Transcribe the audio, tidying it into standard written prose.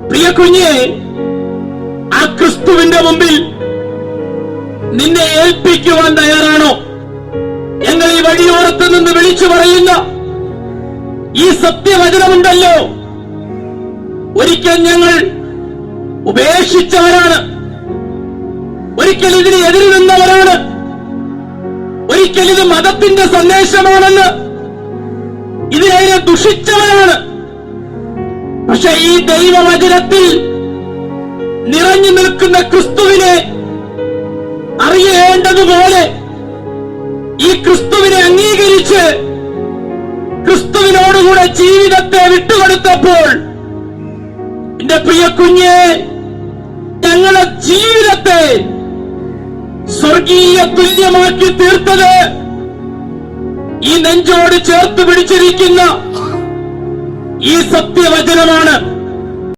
പ്രിയ കുഞ്ഞെ, ആ ക്രിസ്തുവിന്റെ മുമ്പിൽ നിന്നെ ഏൽപ്പിക്കുവാൻ തയ്യാറാണോ? ഞങ്ങൾ ഈ വഴിയോരത്ത് നിന്ന് വിളിച്ചു പറയുന്ന ഈ സത്യവചനമുണ്ടല്ലോ, ഒരിക്കൽ ഞങ്ങൾ ഉപേക്ഷിച്ചവരാണ്, ഒരിക്കൽ ഇതിന് എതിരിൽ നിന്നവരാണ്, ഒരിക്കൽ ഇത് മതത്തിന്റെ സന്ദേശമാണെന്ന് ഇതിനെ ദുഷിച്ചവരാണ്. പക്ഷെ ഈ ദൈവവചനത്തിൽ നിറഞ്ഞു നിൽക്കുന്ന ക്രിസ്തുവിനെ അറിയേണ്ടതുപോലെ ഈ ക്രിസ്തുവിനെ അംഗീകരിച്ച് ക്രിസ്തുവിനോടുകൂടെ ജീവിതത്തെ വിട്ടുകൊടുത്തപ്പോൾ, എന്റെ പ്രിയ കുഞ്ഞെ, ഞങ്ങളുടെ ജീവിതത്തെ സ്വർഗീയ തുല്യമാക്കി തീർത്തത് ഈ നെഞ്ചോട് ചേർത്ത് പിടിച്ചിരിക്കുന്ന ഈ സത്യവചനമാണ്.